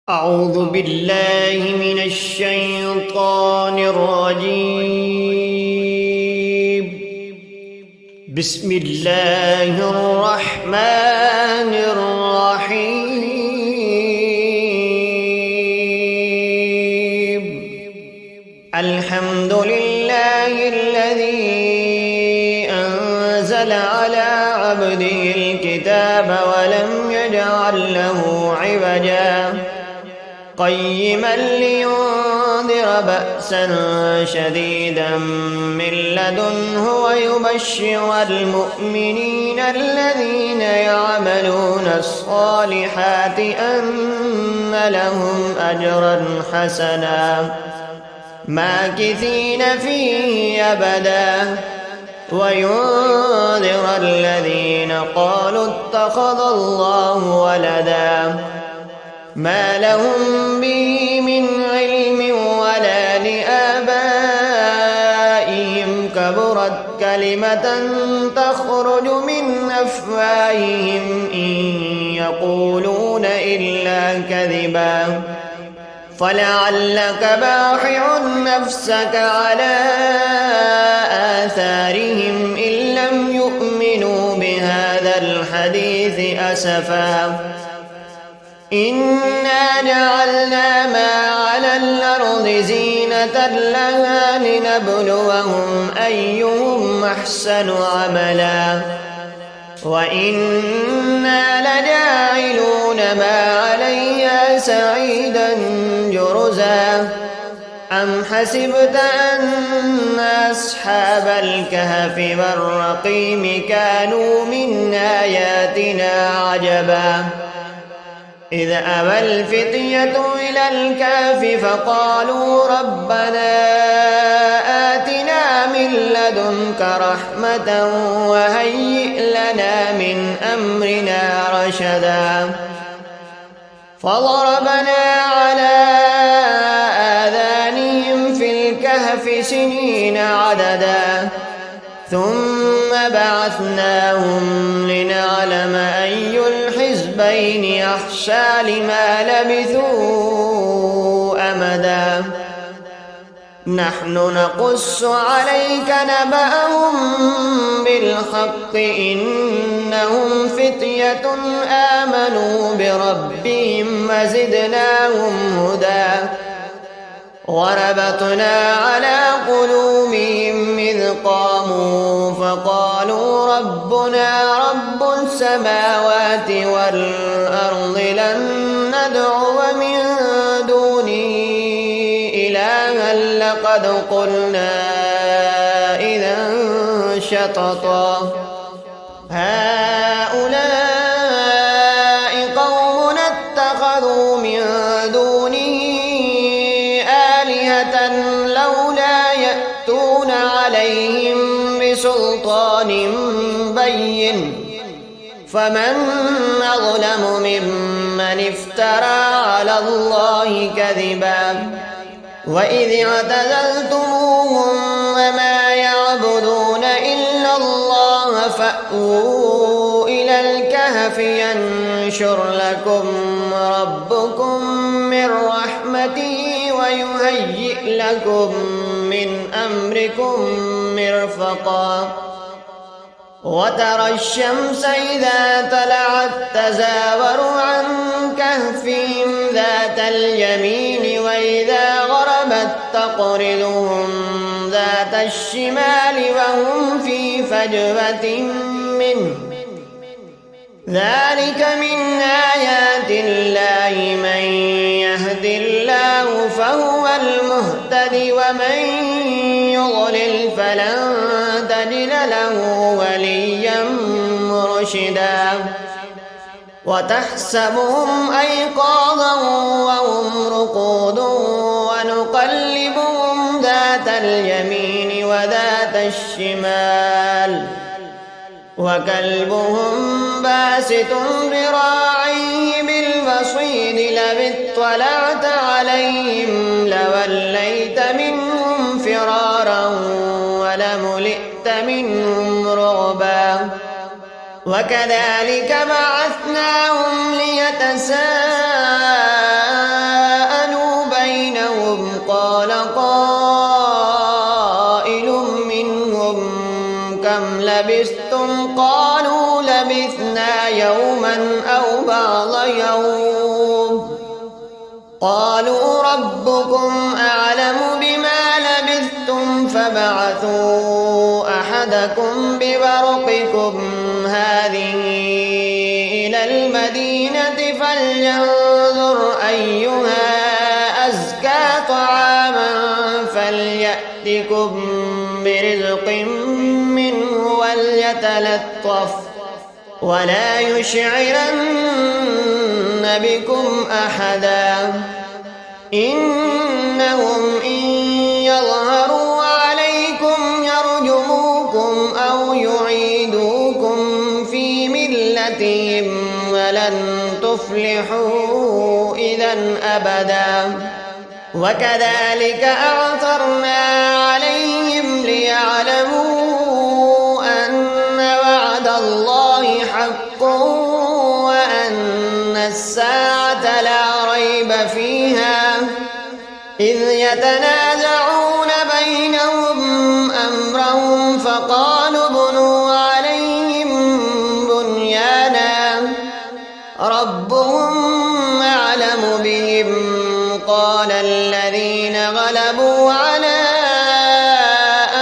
أعوذ بالله من الشيطان الرجيم. بسم الله الرحمن الرحيم. الحمد لله الذي أنزل على عبده الكتاب ولم يجعل له عوجا قيما لينذر بأسا شديدا من لدنه ويبشر المؤمنين الذين يعملون الصالحات أن لهم أجرا حسنا ماكثين فيه أبدا وينذر الذين قالوا اتخذ الله ولدا ما لهم به من علم ولا لآبائهم كبرت كلمة تخرج من أفواههم إن يقولون إلا كذبا فلعلك باخع نفسك على آثارهم إن لم يؤمنوا بهذا الحديث أسفا إنا جعلنا ما على الأرض زينة لها لنبلوهم أيهم أحسن عملا وإنا لجاعلون ما عليها سعيدا جرزا أم حسبت أن أصحاب الكهف والرقيم كانوا من آياتنا عجبا إذ أوى الفتية إلى الكهف فقالوا ربنا آتنا من لدنك رحمة وهيئ لنا من أمرنا رشدا فضربنا على آذانهم في الكهف سنين عددا ثم بعثناهم لنعلم أي الحزبين أحصى لما لبثوا أمدا نحن نقص عليك نبأهم بالحق إنهم فتية آمنوا بربهم وزدناهم هدى وربطنا على قلوبهم إذ قاموا فقالوا ربنا رب السماوات والأرض لن ندعو من دونه إلها لقد قلنا إذا شططا هؤلاء قوم اتخذوا من دونه آلهة لولا يأتون عليهم بسلطان بين فمن أظلم ممن افترى على الله كذبا وإذ اعتزلتموهم وما يعبدون إلا الله فأووا إلى الكهف ينشر لكم ربكم من رحمته ويهيئ لكم من أمركم مرفقا وترى الشمس إذا طلعت تزاور عن كهفهم ذات اليمين وإذا غربت تقرضهم ذات الشمال وهم في فجوة منه ذلك من آيات الله من يهد الله فهو المهتد ومن يضلل فلن تجد له وليا مرشدا وتحسبهم أيقاظا وهم رقود ونقلبهم ذات اليمين وذات الشمال وكلبهم باسط ذراعيه بالوصيد لو اطلعت عليهم لوليت منهم فرارا ولملئت منهم رعبا وكذلك بعثناهم ليتساءلوا يوم قالوا ربكم أعلم بما لبثتم فابعثوا أحدكم بورقكم هذه إلى المدينة فلينظر أيها أزكى طعاما فليأتكم برزق منه وليتلطف ولا يشعرن بكم أحدا إنهم إن يظهروا عليكم يرجموكم أو يعيدوكم في ملتهم ولن تفلحوا إذا أبدا وكذلك أعثرنا عليهم ليعلموا أن وعد الله حق وأن الساعة لا ريب فيها إذ يتنازعون بينهم أمرهم فقالوا ابنوا عليهم بنيانا ربهم أعلم بهم قال الذين غلبوا على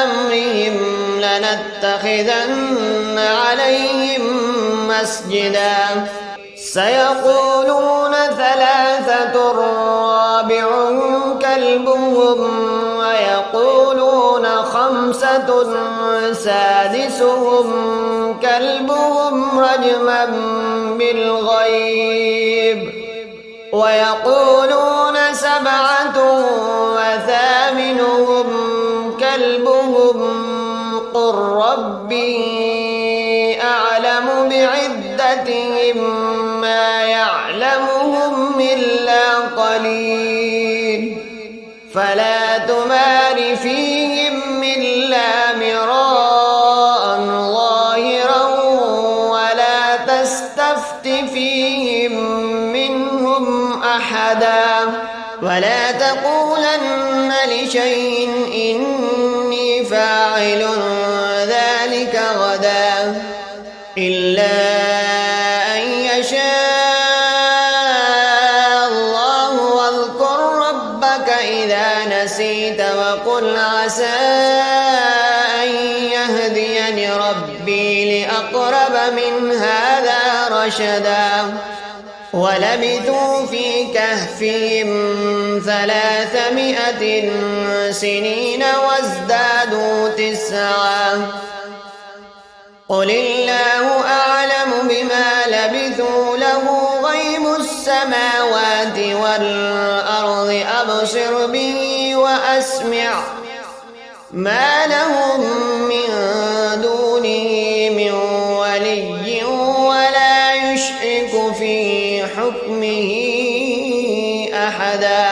أمرهم لنتخذن عليهم مسجدا سيقولون ثلاثة رابعهم كلبهم ويقولون خمسة سادسهم كلبهم رجما بالغيب ويقولون سبعة وثامنهم كلبهم قل ربي أعلم بعدتهم ما يعلمهم إلا قليل فلا تمار فيهم إلا مراء ظاهرا ولا تستفت فيهم منهم أحدا ولا تقولن لشيء إني فاعل ذلك غدا إلا أن يشاء الله واذكر ربك إذا نسيت وقل عسى أن يهديني ربي لأقرب من هذا رشدا ولبثوا في كهفهم 300 سنين وازدادوا 9 قل الله أعلم بما لبثوا له غيب السماوات والأرض أبصر به وأسمع ما لهم من دونه من ولي ولا يشرك في حكمه أحدا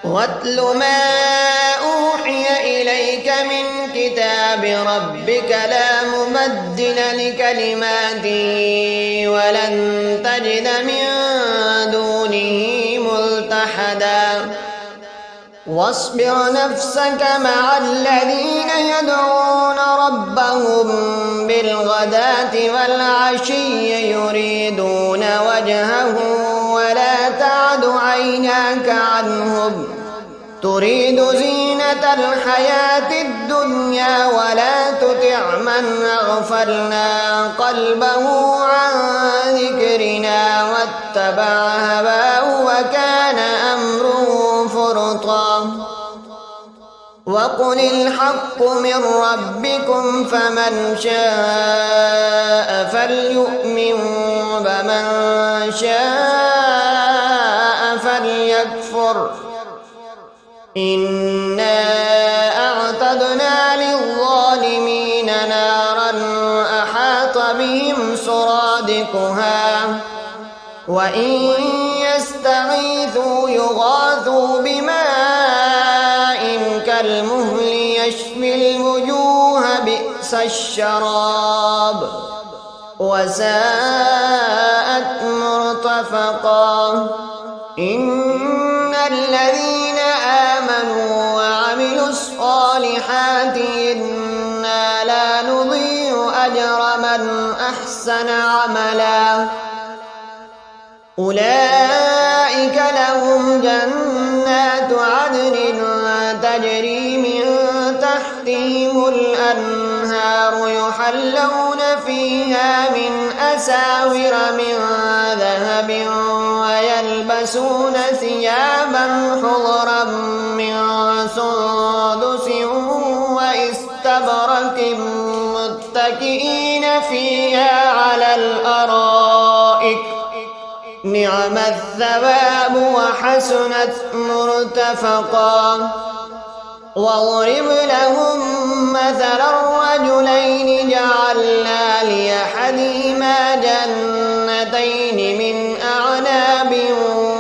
واتل ما أوحي إليك من كتاب ربك لا مبدل لكلماته ولن تجد من دونه ملتحدا واصبر نفسك مع الذين يدعون ربهم بالغداة والعشي يريدون وجهه ولا تعد عيناك عنهم تريد زينة الحياة الدنيا ولا تطع من أغفلنا قلبه عن ذكرنا واتبع هواه وكان أمره فرطا وقل الحق من ربكم فمن شاء فليؤمن ومن شاء فليكفر إنا أعتدنا للظالمين نارا أحاط بهم سرادقها وإن يستغيثوا يغاثوا بماء كالمهل يشوي الوجوه بئس الشراب وساءت مرتفقا إن الذين آمنوا وعملوا الصالحات إنا لا نضيع أجر من أحسن عملا أولئك لهم جنات عدن تجري من تحتهم الأنهار يحلون فيها من أساور من ذهب ويلبسون ثيابا خضرا من سندس واستبرق متكئين فيها على الأرائك نعم الثواب وحسنت مرتفقا. واضرب لهم مثلا الرجلين جعلنا لأحدهما جنتين من أعناب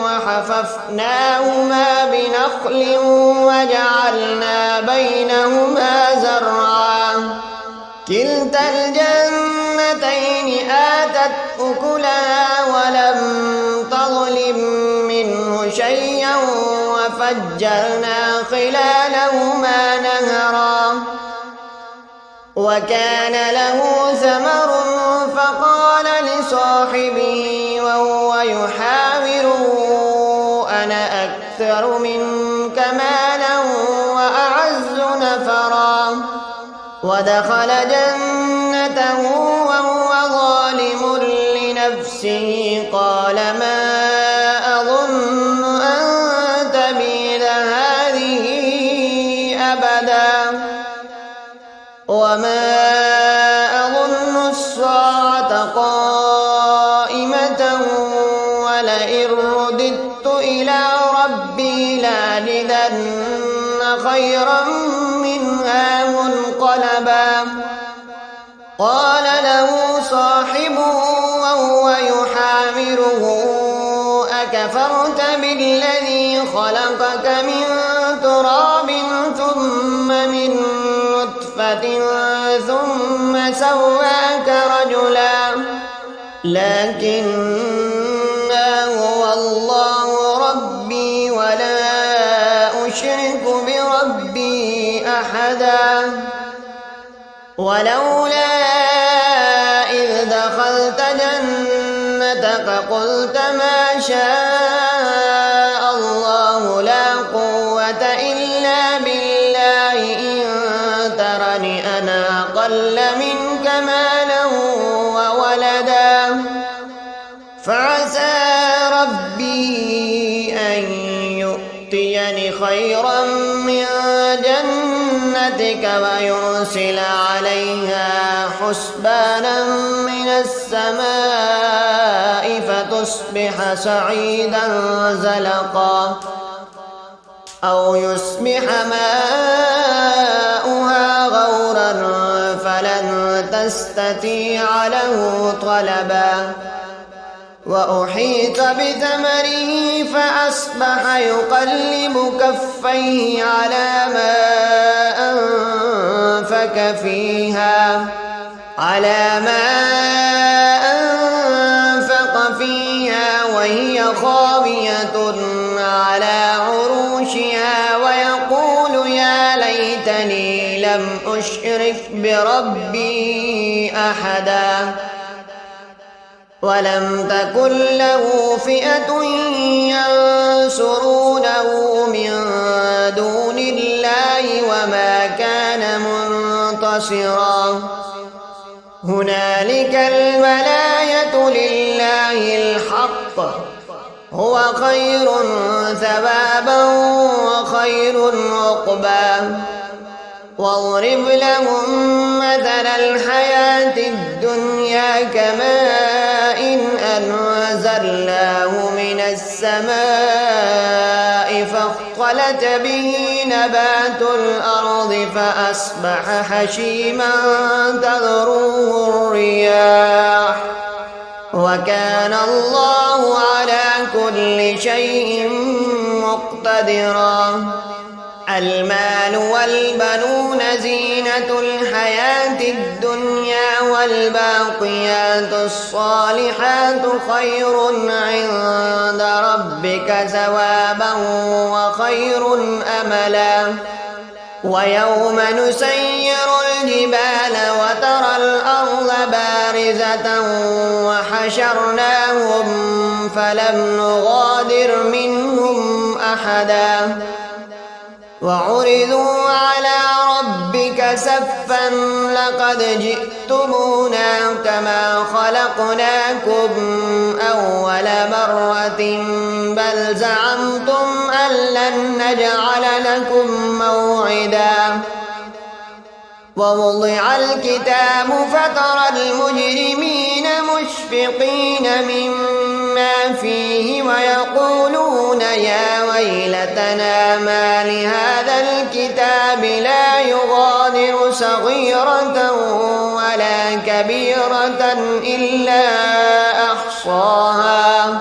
وحففناهما بنخل وجعلنا بينهما زرعا كلتا الجنتين آتت أكلها ولم تظلم منه شيئا وفجرنا خلالهما نهرا وكان له ثمر فقال لصاحبه وهو يحاوره أنا أكثر منك مالا وأعز نفرا ودخل جنته وهو ظالم لنفسه قال ما أظن أن تبيد هذه أبدا وما أظن الساعة قائمة ولئن رددت إلى ربي لأجدن خيرا منها منقلبا. قال له صاحبه وهو يحاوره أكفرت بالذي خلقك من تراب ثم من نطفة ثم سواك رجلا لكن هو الله ربي ولا أشرك بربي أحدا. ولولا إذ دخلت جنتك قلت ما شاء الله لا قوة إلا بالله إن ترني أنا أقل منك مالا وولدا فعسى ربي أن يؤتيني خيرا من جنتك ويرسل عليها حسبانا من السماء فتصبح صعيدا زلقا أو يصبح ماؤها غورا فلن تستطيع له طلبا. وأحيط بثمره فأصبح يقلب كفيه على ما أنفق فيها وهي خاوية على عروشها ويقول يا ليتني لم أشرك بربي أحدا ولم تكن له فئة ينصرونه من دون الله وما كان منتصرا. هنالك الولاية لله الحق هو خير ثوابا وخير عقبا. واضرب لهم مثل الحياة الدنيا كماء أنزلناه من السماء فاختلط به نبات الأرض فأصبح حشيما تذروه الرياح وكان الله على كل شيء مقتدرا. المال والبنون زينة الحياة الدنيا والباقيات الصالحات خير عند ربك ثوابا وخير أملا. ويوم نسير الجبال وترى الأرض بارزة وحشرناهم فلم نغادر منهم أحدا وعرضوا على ربك صفا لقد جئتمونا كما خلقناكم أول مرة بل زعمتم أن لن نجعل لكم موعدا ووضع الكتاب فترى المجرمين مشفقين مما فيه ويقولون يا ويلتنا ما لهذا الكتاب لا يغادر صغيرة ولا كبيرة إلا أحصاها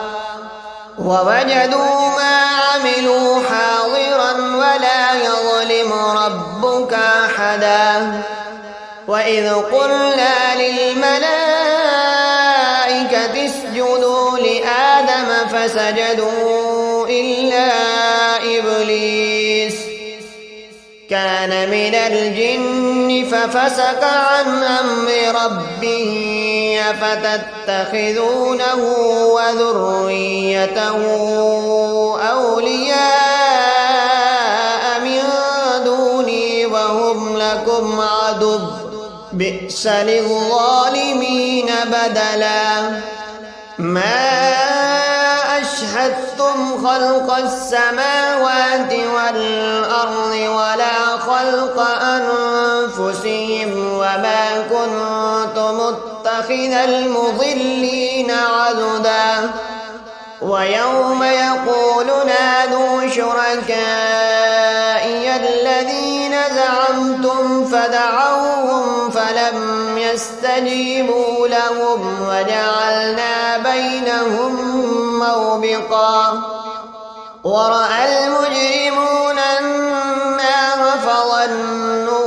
ووجدوا ما عملوا حاضرا ولا يظلم ربك أحدا وإذ قلنا للملائكة اسجدوا لآدم فسجدوا إلا إبليس كان من الجن ففسق عن أمر ربه أفتتخذونه وذريته أولياء من دوني وهم لكم عدو بئس للظالمين بدلا ما أشهدتم خلق السماوات والأرض ولا خلق أنفسهم وما كنت متخذ المضلين عضدا ويوم يقول نادوا شركائي الذين زعمتم فدعوهم فلم يستجيبوا لهم وجعلنا بينهم موبقا ورأى المجرمون النار فظنوا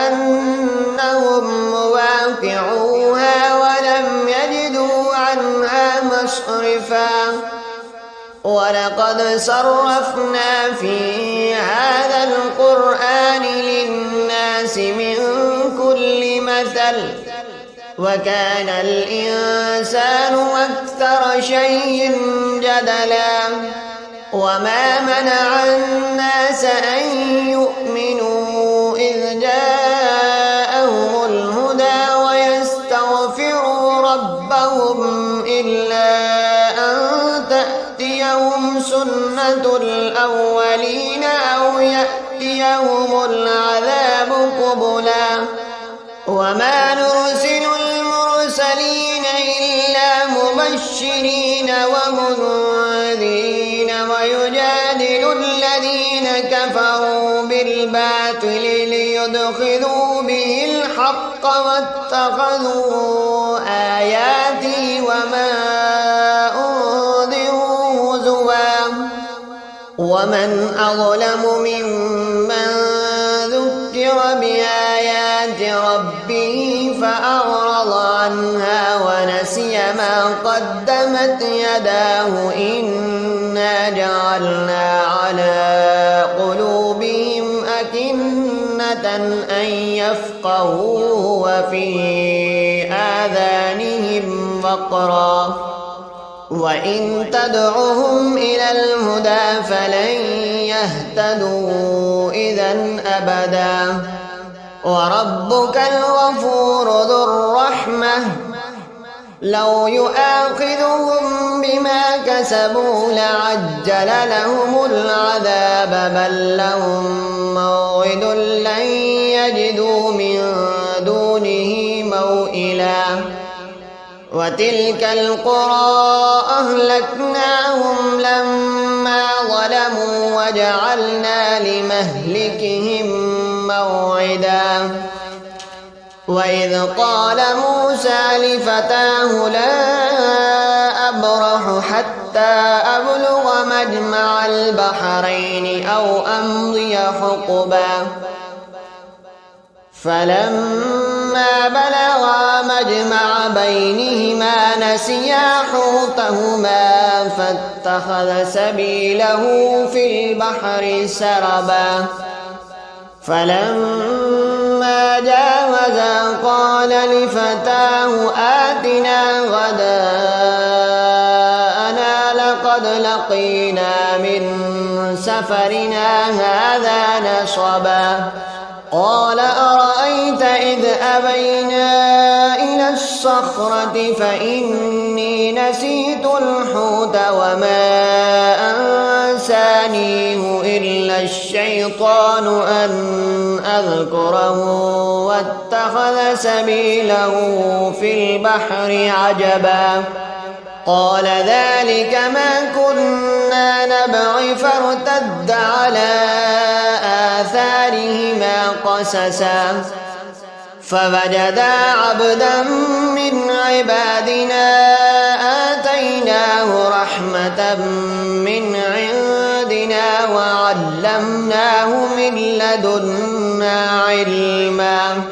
أنهم مواقعوها ولم يجدوا عنها مصرفا ولقد صرفنا في هذا القرآن للناس من كل مثل وكان الإنسان أكثر شيء جدلا وما منع الناس أن يؤمنوا إذ جاءهم الهدى ويستغفروا ربهم إلا أن تأتيهم سنة الأولين أو يأتيهم العذاب قبلا وما نرسل المرسلين إلا مبشرين ومنذرين ويجادل الذين كفروا بالباطل ليدخلوا به الحق واتخذوا آياتي وما أنذروا هزوا ومن أظلم ممن ذكر بآيات ربه فأعرض عنها ونسي ما قدمت يداه إنا جعلنا على قلوبهم أكنة أن يفقهوه وفي آذانهم وقرا وإن تدعهم إلى الهدى فلن يهتدوا إذا أبدا وربك الغفور ذو الرحمة لو يؤاخذهم بما كسبوا لعجل لهم العذاب بل لهم موعد لن يجدوا من دونه موئلا وتلك القرى أهلكناهم لما ظلموا وجعلنا لمهلكهم موعدا وإذ قال موسى لفتاه لا أبرح حتى أبلغ مجمع البحرين أو أمضي حقبا فلما بلغا مجمع بينهما نسيا حوتهما فاتخذ سبيله في البحر سربا فلما جاوزا قال لفتاه آتنا غداءنا لقد لقينا من سفرنا هذا نصبا قال أرأيت إذ أبينا إلى الصخرة فإني نسيت الحوت وما أنسانيه إلا الشيطان أن أذكره واتخذ سبيله في البحر عجبا قال ذلك ما كنا نبغي فارتد على آثارهما قسسا فوجدا عبدا من عبادنا آتيناه رحمة من عندنا وعلمناه من لدنا علما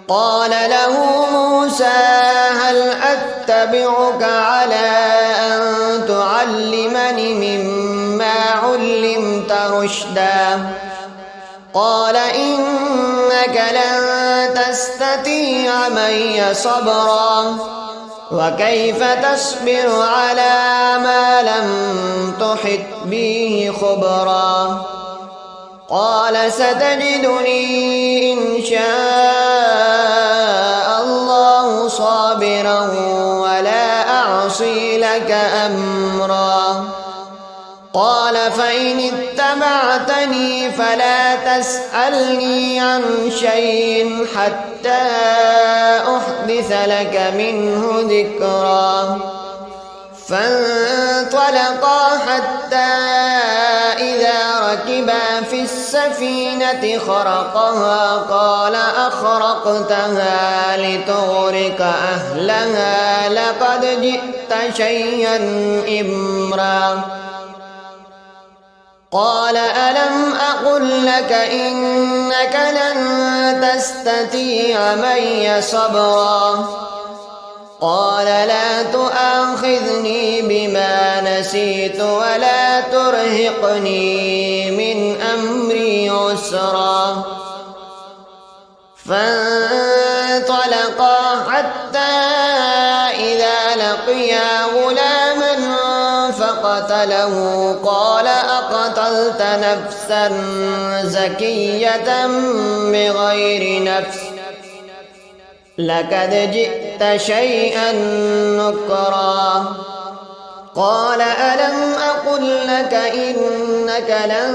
قال له موسى هل أتبعك على أن تعلمني مما علمت رشدا قال إنك لن تستطيع معي صبرا وكيف تصبر على ما لم تحط به خبرا قال ستجدني إن شاء الله صابرا ولا أعصي لك أمرا قال فإن اتبعتني فلا تسألني عن شيء حتى أحدث لك منه ذكرا فانطلقا حتى إذا ركبا في السفينة خرقها قال أخرقتها لتغرق أهلها لقد جئت شيئا إمرا قال ألم أقل لك إنك لن تستطيع معي صبرا قال لا تؤاخذني بما نسيت ولا ترهقني من أمري عسرا فانطلقا حتى إذا لقيا غلاما فقتله قال أقتلت نفسا زكية بغير نفس لقد جئت شيئا نكرا قال ألم أقل لك إنك لن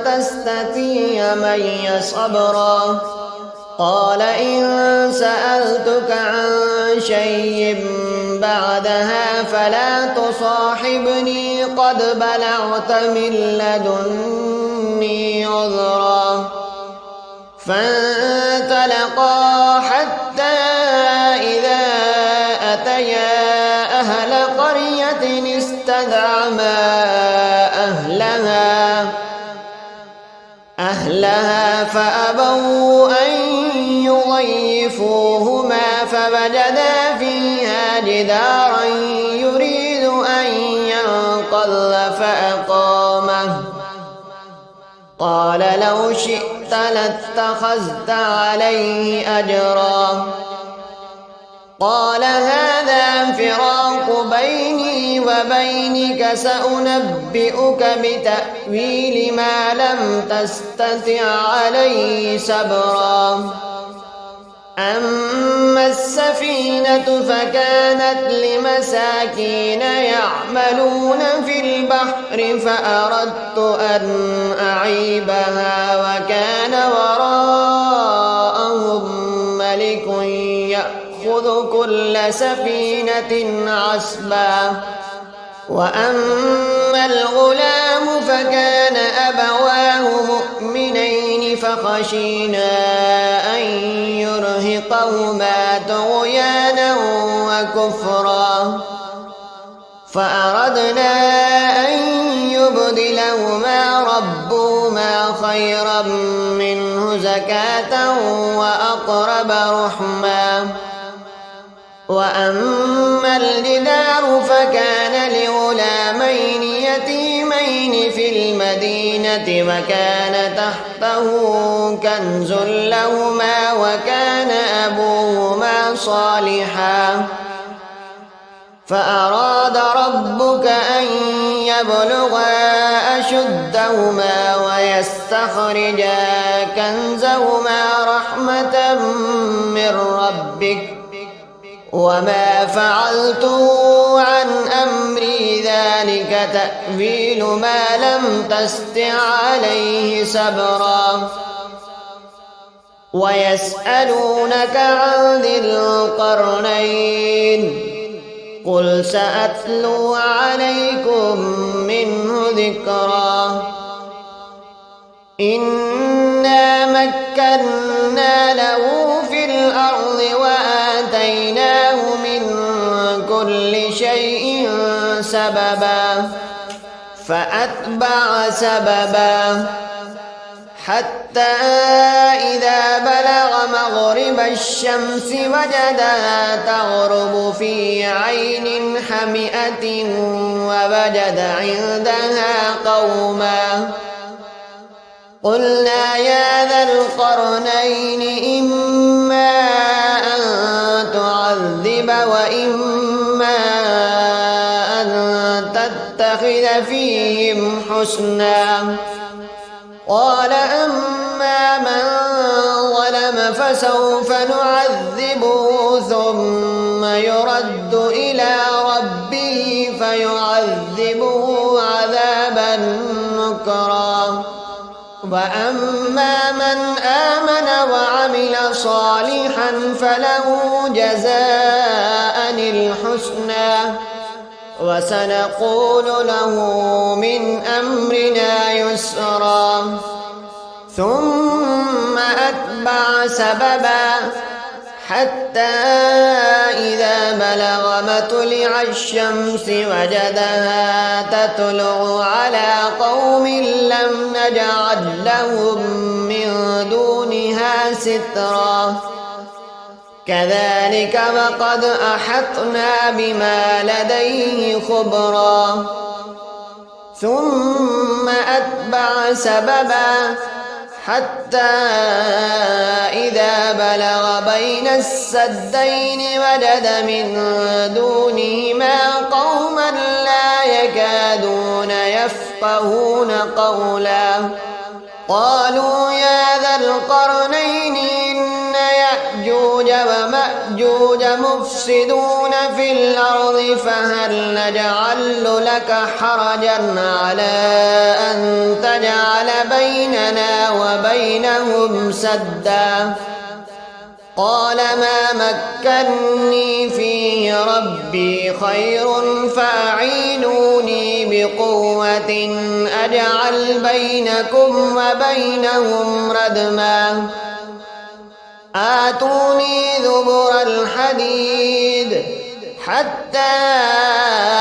تستطيع معي صبرا قال إن سألتك عن شيء بعدها فلا تصاحبني قد بلغت من لدني عذرا فانطلقا حتى إذا أتيا أهل قرية استدعما أهلها فأبوا أن يضيفوهما فوجدا فيها جدارا يريد أن ينقض فأقامه قال لو شئت لاتخذت عليه أجرا قال هذا فراق بيني وبينك سأنبئك بتأويل ما لم تستطع عليه صبرا أما السفينة فكانت لمساكين يعملون في البحر فأردت أن أعيبها وكان وراءهم ملك يأخذ كل سفينة عصبا وأما الغلام فكان أبواه مؤمنين فخشينا أن يرهقهما طغيانا وكفرا فأردنا أن يبدلهما ربهما خيرا منه زكاة وأقرب رحما وأما الجدار فكان لغلامين يتيمين في المدينة وكان تحته كنز لهما وكان أبوهما صالحا فأراد ربك أن يبلغا أشدهما ويستخرجا كنزهما رحمة من ربك وما فعلته عن أمري ذلك تأويل ما لم تستع عليه صبرا ويسألونك عن ذي القرنين قل سأتلو عليكم منه ذكرا إنا مكنا له في الأرض وآتيناه من كل شيء سببا فأتبع سببا حتى إذا بلغ مغرب الشمس وجدها تغرب في عين حمئة ووجد عندها قوما قلنا يا ذا القرنين إما أن تعذب وإما أن تتخذ فيهم حسنا قال أما من ظلم فسوف نعذبه ثم يرد إلى ربه فيعذبه عذابا نكرا وأما من آمن وعمل صالحا فله جزاء الحسنى وسنقول له من أمرنا يسرا ثم أتبع سببا حتى إذا بلغ مطلع الشمس وجدها تطلع على قوم لم نجعل لهم من دونها سترا كذلك وقد أحطنا بما لديه خبرا ثم أتبع سببا حتى إذا بلغ بين السدين وجد من دونهما قوما لا يكادون يفقهون قولا قالوا يا ذا القرنين إن يأجوج ومأجوج مفسدون في الأرض فهل نجعل لك حرجا على أن تجعل بيننا وبينهم سدا قال ما مكني فيه ربي خير فأعينوني بقوة أجعل بينكم وبينهم ردما آتوني زبر الحديد حتى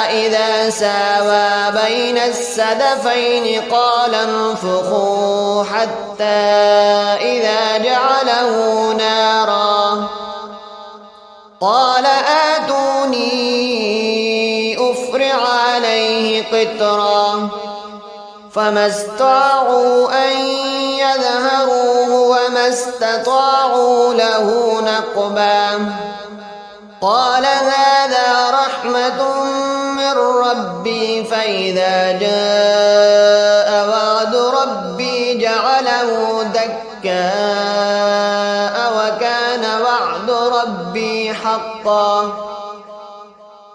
إذا ساوى بين السدفين قال انفخوا حتى إذا جعله نارا قال آتوني أفرغ عليه قطرا فما استطاعوا أن يظهروه وما استطاعوا له نقبا قال هذا رحمة من ربي فإذا جاء وعد ربي جعله دكاء وكان وعد ربي حقا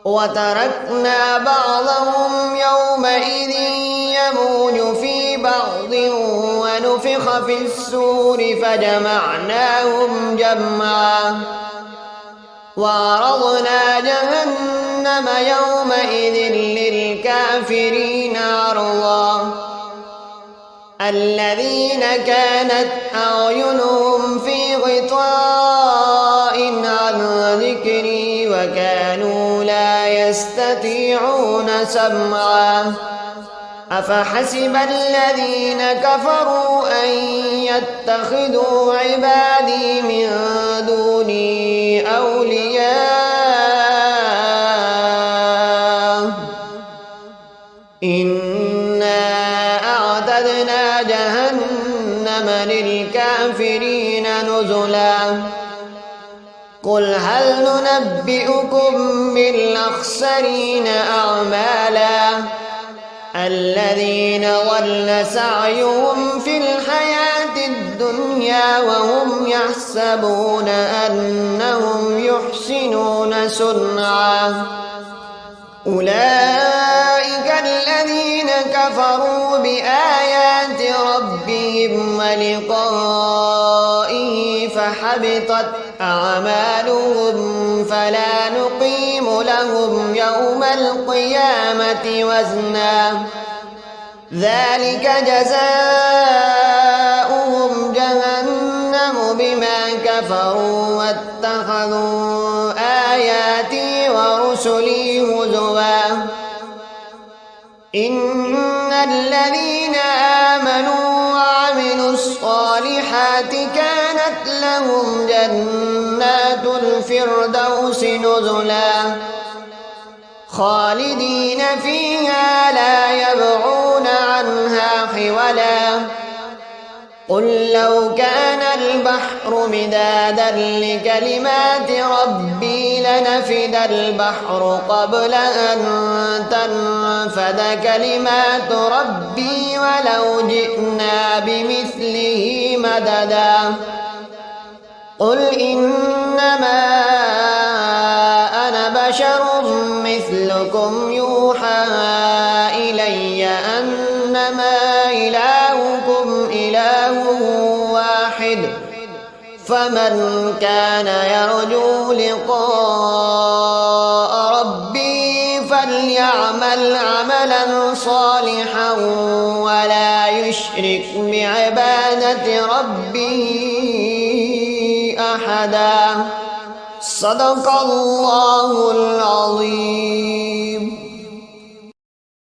وتركنا بعضهم يومئذ يموج في بعض ونفخ في السور فجمعناهم جمعا وعرضنا جهنم يومئذ للكافرين عرضا الذين كانت أعينهم في غطاء عن ذكري وكانوا لا يستطيعون سمعا أفحسب الذين كفروا أن يتخذوا عبادي من دوني أولياء إنا أعتدنا جهنم للكافرين نزلا قل هل ننبئكم بالأخسرين أعمالا الذين ضل سعيهم في الحياة الدنيا وهم يحسبون أنهم يحسنون صنعا أولئك الذين كفروا بآيات ربهم ولقائه فحبطت أعمالهم فلا نقيم لهم يوم القيامة وزنا ذلك جزاؤهم جهنم بما كفروا واتخذوا آياتي ورسلي هزوا إن الذين آمنوا وعملوا الصالحات كانت لهم جنات الفردوس نزلا خالدين فيها لا يبغون عنها حولا قل لو كان البحر مدادا لكلمات ربي لنفد البحر قبل أن تنفد كلمات ربي ولو جئنا بمثله مددا قل إنما أنا بشر مثلكم يوحى إلي أنما إلهكم إله واحد فمن كان يرجو لقاء ربي فليعمل عملا صالحا ولا يشرك بعبادة ربه أحدا صدق الله